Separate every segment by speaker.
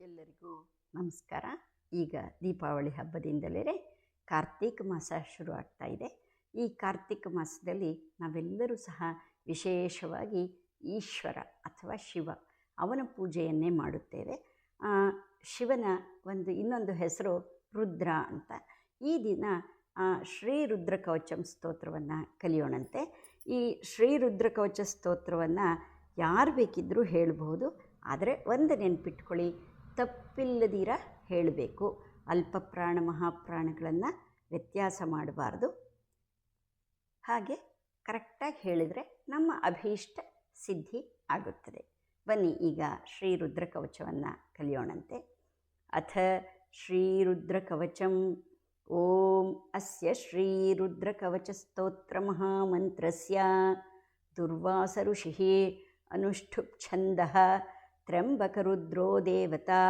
Speaker 1: ಎಲ್ಲರಿಗೂ ನಮಸ್ಕಾರ. ಈಗ ದೀಪಾವಳಿ ಹಬ್ಬದಿಂದಲೇ ಕಾರ್ತೀಕ ಮಾಸ ಶುರು ಆಗ್ತಾ ಇದೆ. ಈ ಕಾರ್ತೀಕ ಮಾಸದಲ್ಲಿ ನಾವೆಲ್ಲರೂ ಸಹ ವಿಶೇಷವಾಗಿ ಈಶ್ವರ ಅಥವಾ ಶಿವ ಅವನ ಪೂಜೆಯನ್ನೇ ಮಾಡುತ್ತೇವೆ. ಶಿವನ ಇನ್ನೊಂದು ಹೆಸರು ರುದ್ರ ಅಂತ. ಈ ದಿನ ಶ್ರೀ ರುದ್ರ ಕವಚಂ ಸ್ತೋತ್ರವನ್ನು ಕಲಿಯೋಣಂತೆ. ಈ ಶ್ರೀ ರುದ್ರ ಕವಚ ಸ್ತೋತ್ರವನ್ನು ಯಾರು ಬೇಕಿದ್ದರೂ ಹೇಳಬಹುದು. ಆದರೆ ಒಂದು ನೆನಪಿಟ್ಕೊಳ್ಳಿ, ತಪ್ಪಿಲ್ಲದಿರ ಹೇಳಬೇಕು. ಅಲ್ಪ ಪ್ರಾಣ ಮಹಾಪ್ರಾಣಗಳನ್ನು ವ್ಯತ್ಯಾಸ ಮಾಡಬಾರ್ದು. ಹಾಗೆ ಕರೆಕ್ಟಾಗಿ ಹೇಳಿದರೆ ನಮ್ಮ ಅಭೀಷ್ಟ ಸಿದ್ಧಿ ಆಗುತ್ತದೆ. ಬನ್ನಿ ಈಗ ಶ್ರೀ ರುದ್ರ ಕವಚವನ್ನು ಕಲಿಯೋಣಂತೆ. ಅಥ ಶ್ರೀ ರುದ್ರ ಕವಚಂ. ಓಂ ಅಸ್ಯ ಶ್ರೀ ರುದ್ರ ಕವಚ ಸ್ತೋತ್ರ ಮಹಾಮಂತ್ರಸ್ಯ ದುರ್ವಾಸ ಋಷಿಃ ಅನುಷ್ಠುಪ್ ಛಂದಃ ತ್ರ್ಯಂಬಕರುದ್ರೋ ದೇವತಾ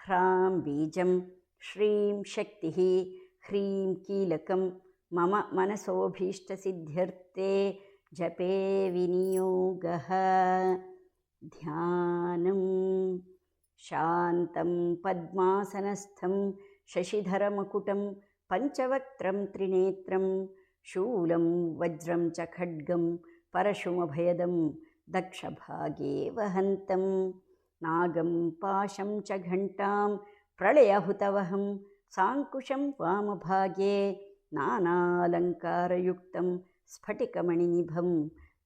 Speaker 1: ಹ್ರಾಂ ಬೀಜಂ ಶ್ರೀಂ ಶಕ್ತಿಃ ಹ್ರೀಂ ಕೀಲಕಂ ಮಮ ಮನಸೋಭೀಷ್ಟಸಿದ್ಧ್ಯರ್ಥೇ ಜಪೇ ವಿನಿಯೋಗಃ. ಧ್ಯಾನಂ ಶಾಂತಂ ಪದ್ಮಾಸನಸ್ಥಂ ಶಶಿಧರಮಕುಟಂ ಪಂಚವಕ್ತ್ರಂ ತ್ರಿನೇತ್ರಂ ಶೂಲಂ ವಜ್ರಂ ಚ ಖಡ್ಗಂ ಪರಶುಮಭಯದಂ ದಕ್ಷಭಾಗೇ ವಹಂತಂ ನಾಗಂ ಪಾಶಂ ಚ ಘಂಟಾಂ ಪ್ರಳಯಹುತವಹಂ ಸಾಂಕುಶಂ ವಾಮಭಾಗೇ ನಾನಾಲಂಕಾರಯುಕ್ತಂ ಸ್ಫಟಿಕಮಣಿನಿಭಂ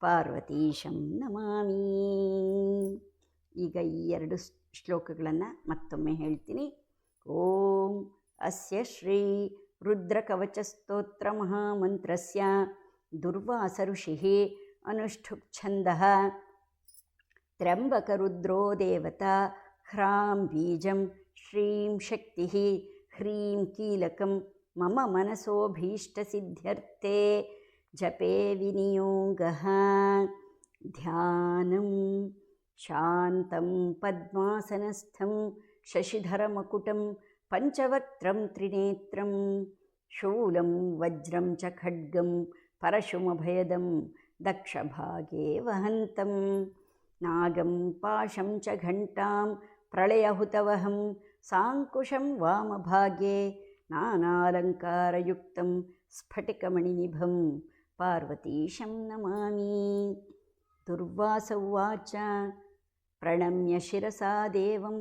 Speaker 1: ಪಾರ್ವತೀಶಂ ನಮಾಮಿ. ಈಗ ಈ ಎರಡು ಶ್ಲೋಕಗಳನ್ನು ಮತ್ತೊಮ್ಮೆ ಹೇಳ್ತೀನಿ. ಓಂ ಅಸ್ಯ ಶ್ರೀ ರುದ್ರಕವಚ ಸ್ತೋತ್ರ ಮಹಾಮಂತ್ರಸ್ಯ ದುರ್ವಾಸ ಋಷಿಃ ಅನುಷ್ಠುಪ್ ಛಂದಃ ತ್ರ್ಯಂಬಕರುದ್ರೋ ದೇವತಾ ಹ್ರಾಂ ಬೀಜಂ ಶ್ರೀಂ ಶಕ್ತಿಃ ಹ್ರೀಂ ಕೀಲಕಂ ಮಮ ಮನಸೋಭೀಷ್ಟಸಿದ್ಧ್ಯರ್ಥೇ ಜಪೇ ವಿನಿಯೋಗಃ. ಧ್ಯಾನಂ ಶಾಂತಂ ಪದ್ಮಾಸನಸ್ಥಂ ಶಶಿಧರಮಕುಟಂ ಪಂಚವಕ್ತ್ರಂ ತ್ರಿನೇತ್ರಂ ಶೂಲಂ ವಜ್ರಂ ಚ ಖಡ್ಗಂ ಪರಶುಮಭಯದಂ ದಕ್ಷಭಾಗೇ ವಹಂತಂ ನಾಗಂ ಪಾಶಂ ಚ ಘಂಟಾಂ ಪ್ರಳಯಹುತವಹಂ ಸಾಂಕುಶಂ ವಾಮಭಾಗೇ ನಾನಾಲಂಕಾರಯುಕ್ತಂ ಸ್ಫಟಿಕಮಣಿನಿಭಂ ಪಾರ್ವತೀಶಂ ನಮಾಮಿ. ದುರ್ವಾಸ ಉವಾಚ. ಪ್ರಣಮ್ಯ ಶಿರಸಾ ದೇವಂ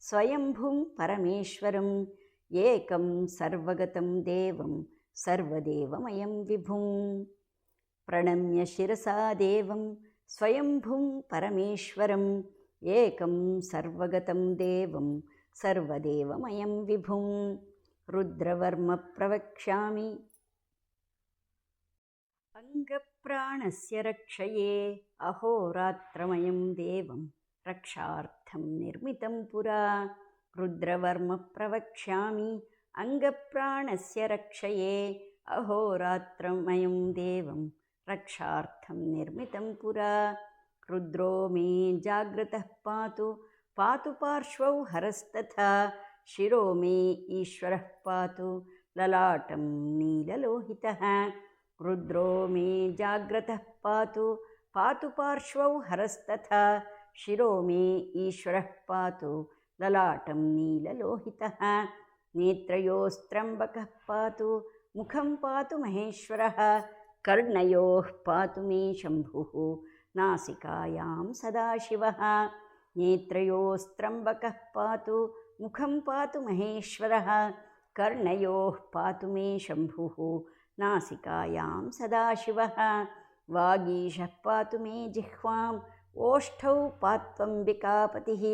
Speaker 1: ಸ್ವಯಂಭುಂ ಪರಮೇಶ್ವರಂ ಏಕಂ ಸರ್ವಗತಂ ದೇವಂ ಸರ್ವದೇವಮಯಂ ವಿಭುಂ. ಪ್ರಣಮ್ಯ ಶಿರಸಾ ದೇವಂ ಸ್ವಯಂಭುಂ ಪರಮೇಶ್ವರಂ ಏಕಂ ಸರ್ವಗತಂ ದೇವಂ ಸರ್ವದೇವಮಯಂ ವಿಭುಂ. ರುದ್ರವರ್ಮ ಪ್ರವಕ್ಷ್ಯಾಮಿ. ಅಂಗಪ್ರಾಣಸ್ಯ ರಕ್ಷಯೇ ಅಹೋರಾತ್ರಮಯಂ ದೇವಂ ರಕ್ಷಾರ್ಥಂ ನಿರ್ಮಿತಂ ಪುರಾ. ರುದ್ರವರ್ಮ ಪ್ರವಕ್ಷ್ಯಾಮಿ. ಅಂಗಪ್ರಾಣಸ್ಯ ರಕ್ಷಯೇ ಅಹೋರಾತ್ರಮಯಂ ದೇವಂ ರಕ್ಷಾರ್ಥಂ ನಿರ್ಮಿತಂ ಪುರಾ. ರುದ್ರೋ ಮೇ ಜಾಗ್ರತಃ ಪಾತು ಪಾತು ಪಾರ್ಶ್ವೌ ಹರಸ್ತಥಾ ಶಿರೋ ಮೇ ಈಶ್ವರಃ ಪಾತು ಲಲಾಟಂ ನೀಲಲೋಹಿತಃ. ರುದ್ರೋ ಮೇ ಜಾಗ್ರತಃ ಪಾತು ಪಾತು ಪಾರ್ಶ್ವೌ ಹರಸ್ತಥಾ ಶಿರೋ ಮೇ ಈಶ್ವರಃ ಪಾತು ಲಲಾಟಂ ನೀಲಲೋಹಿತಃ. ನೇತ್ರಯೋಸ್ತ್ರ್ಯಂಬಕಃ ಪಾತು ಮುಖಂ ಪಾತು ಮಹೇಶ್ವರಃ ಕರ್ಣಯೋಃ ಪಾತು ಮೇ ಶಂಭುಃ ನಾಸಿಕಾಯಾಂ ಸದಾಶಿವಃ. ನೇತ್ರಯೋಸ್ತ್ರ್ಯಂಬಕಃ ಪಾತು ಮುಖಂ ಪಾತು ಮಹೇಶ್ವರಃ ಕರ್ಣಯೋಃ ಪಾತು ಮೇ ಶಂಭುಃ ನಾಸಿಕಾಯಾಂ ಸದಾಶಿವಃ. ವಾಗೀಶಃ ಪಾತು ಮೇ ಜಿಹ್ವಾಂ ಓಷ್ಠೌ ಪಾತ್ವಂಬಿಕಾಪತಿಃ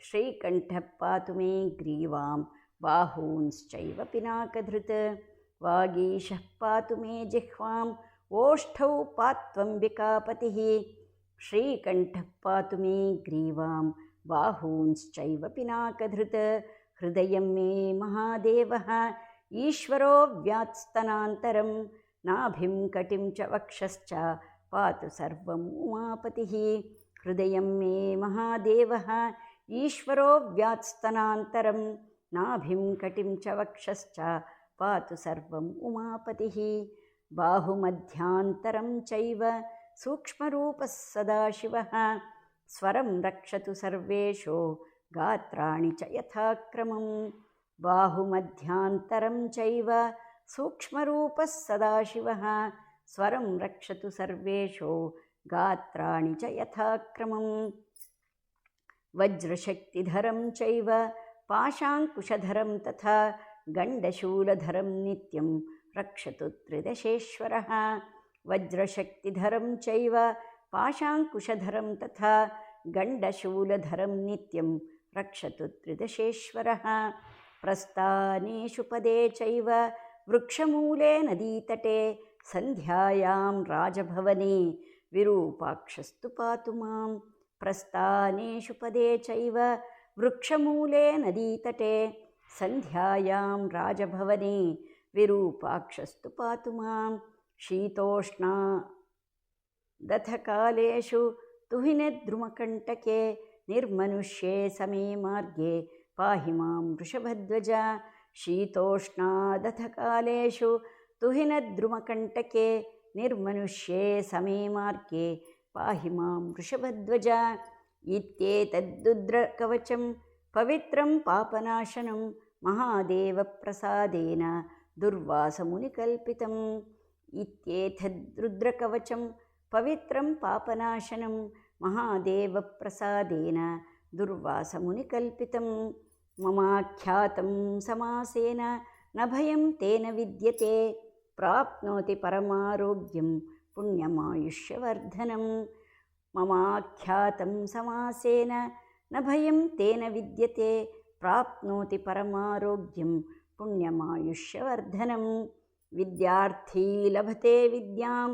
Speaker 1: ಶ್ರೀಕಂಠಃ ಪಾತು ಮೇ ಗ್ರೀವಾಂ ಬಾಹೂಂಶ್ಚೈವ ಪಿನಾಕಧೃತ್. ವಾಗೀಶಃ ಪಾತು ಮೇ ಜಿಹ್ವಾಂ ಓಷ್ಠೌ ಪಾತ್ವಂಬಿಕಾಪತಿಃ ಶ್ರೀಕಂಠಃ ಪಾತು ಮೇ ಗ್ರೀವಾಂ ಬಾಹೂಂಶ್ಚೈವ ಪಿನಾಕಧೃತ್. ಹೃದಯಂ ಮೇ ಮಹಾದೇವಃ ಈಶ್ವರೋ ವ್ಯಾತ್ಸ್ತನಾಂತರಂ ನಾಭಿಂ ಕಟಿಂ ಚ ವಕ್ಷಶ್ಚ ಪಾತು ಸರ್ವಂ ಉಮಾಪತಿಃ. ಹೃದಯಂ ಮೇ ಮಹಾದೇವಃ ಈಶ್ವರೋ ವ್ಯಾತ್ಸ್ತನಾಂತರಂ ನಾಭಿಂ ಕಟಿಂ ಚ ವಕ್ಷಶ್ಚ ಪಾತು ಸರ್ವಂ ಉಮಾಪತಿಃ. ಬಾಹುಮಧ್ಯಾಂತರಂ ಚೈವ ಸೂಕ್ಷ್ಮರೂಪಃ ಸದಾಶಿವಃ ಸ್ವರಂ ರಕ್ಷತು ಸರ್ವೇಶೋ गात्राणि च यथाक्रमं बाहुमध्यान्तरं चैव सूक्ष्मरूपः सदाशिवः स्वरं रक्षतु सर्वेषु गात्राणि च यथाक्रमं वज्रशक्तिधरं चैव पाशाङ्कुशधरं तथा गण्डशूलधरं नित्यं रक्षतु त्रिदशेश्वरः वज्रशक्तिधरं चैव पाशाङ्कुशधरं तथा गण्डशूलधरं नित्यं रक्षतु त्रिदशेश्वरः प्रस्थानेषु पदे चैव वृक्षमूले नदीतटे सन्ध्यायां राजभवने विरूपाक्षस्तु पातु मां प्रस्थानेषु पदे चैव वृक्षमूले नदीतटे सन्ध्यायां राजभवने विरूपाक्षस्तु पातु मां शीतोष्णादथकालेषु तुहिनद्रुमकण्टके निर्मनुष्ये समे मार्गे पाहि मां वृषभध्वज शीतोष्णादथकालेषु तुहिनद्रुमकण्टके निर्मनुष्ये समे मार्गे पाहि मां वृषभध्वज इत्येतद्रुद्रकवचं पवित्रं पापनाशनं महादेवप्रसादेन दुर्वासमुनिकल्पितम् इत्येतद्रुद्रकवचं पवित्रं पापनाशनं महादेवप्रसादेन दुर्वासमुनिकल्पितं ममाख्यातं समासेन न भयं तेन विद्यते प्राप्नोति परमारोग्यं पुण्यमायुष्यवर्धनं ममाख्यातं समासेन न भयं तेन विद्यते प्राप्नोति परमारोग्यं पुण्यमायुष्यवर्धनं विद्यार्थी लभते विद्यां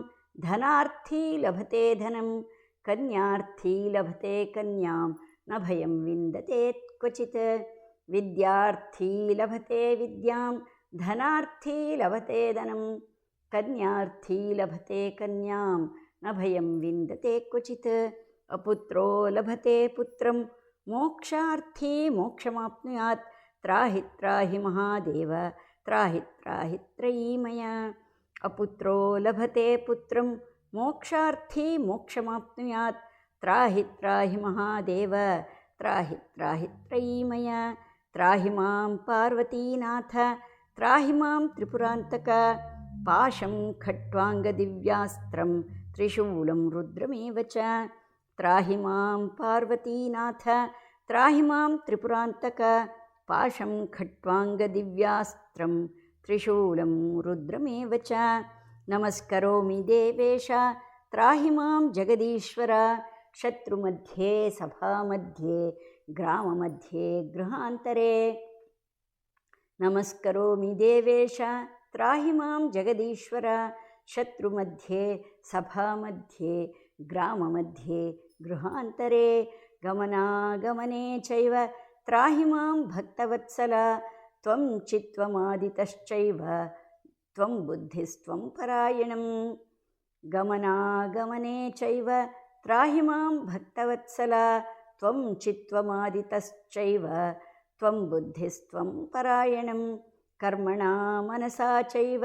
Speaker 1: धनार्थी लभते धनं कन्यार्थी लभते कन्यां न भयं विन्दते क्वचित् विद्यार्थी लभते विद्यां धनार्थी लभते धनं कन्यार्थी लभते कन्यां न भयं विन्दते क्वचित् अपुत्रो लभते पुत्रं मोक्षार्थी मोक्षमाप्नुयात् त्राहि त्राहि महादेव त्राहि त्राहि त्रयीमय अपुत्रो लभते पुत्रं मोक्षार्थी मोक्षमाप्नुयात् त्राहि त्राहि महादेव त्राहि त्राहि त्रयीमय त्राहि मां पार्वतीनाथ त्राहि मां त्रिपुरान्तक पाशं खट्वाङ्गदिव्यास्त्रं त्रिशूलं रुद्रमेव च त्राहि मां पार्वतीनाथ त्राहि मां त्रिपुरान्तक पाशं खट्वाङ्गदिव्यास्त्रं त्रिशूलं रुद्रमेव च नमस्करोमि देवेश त्राहि मां जगदीश्वर शत्रुमध्ये सभामध्ये ग्राममध्ये गृहान्तरे नमस्करोमि देवेश त्राहि मां जगदीश्वर शत्रुमध्ये सभामध्ये ग्राममध्ये गृहान्तरे गमनागमने चैव त्राहि मां भक्तवत्सल त्वं चित्त्वमादितश्चैव त्वं बुद्धिस्त्वं परायणं गमनागमने चैव त्राहि मां भक्तवत्सल त्वं चित्त्वमादितश्चैव त्वं बुद्धिस्त्वं परायणं कर्मणा मनसा चैव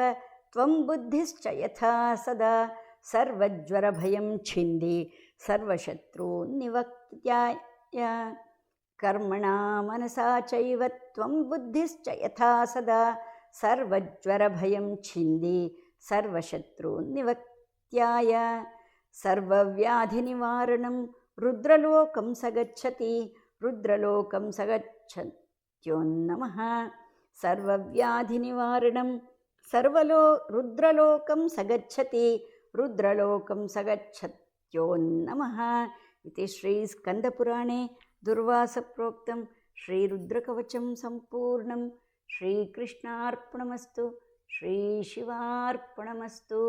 Speaker 1: त्वं बुद्धिश्च यथा सदा सर्वज्वरभयं छिन्दि सर्वशत्रून् निवर्त्याय कर्मणा मनसा चैव त्वं बुद्धिश्च यथा सदा सर्वज्वरभयं छिन्दि सर्वशत्रून् निवर्त्याय सर्वव्याधिनिवारणं रुद्रलोकं स गच्छति रुद्रलोकं स गच्छत्योन्नमः सर्वव्याधिनिवारणं रुद्रलोकं स गच्छति रुद्रलोकं स गच्छत्योन्नमः इति श्रीस्कन्दपुराणे दुर्वासप्रोक्तं श्रीरुद्रकवचं सम्पूर्णं श्रीकृष्णार्पणमस्तु श्रीशिवार्पणमस्तु।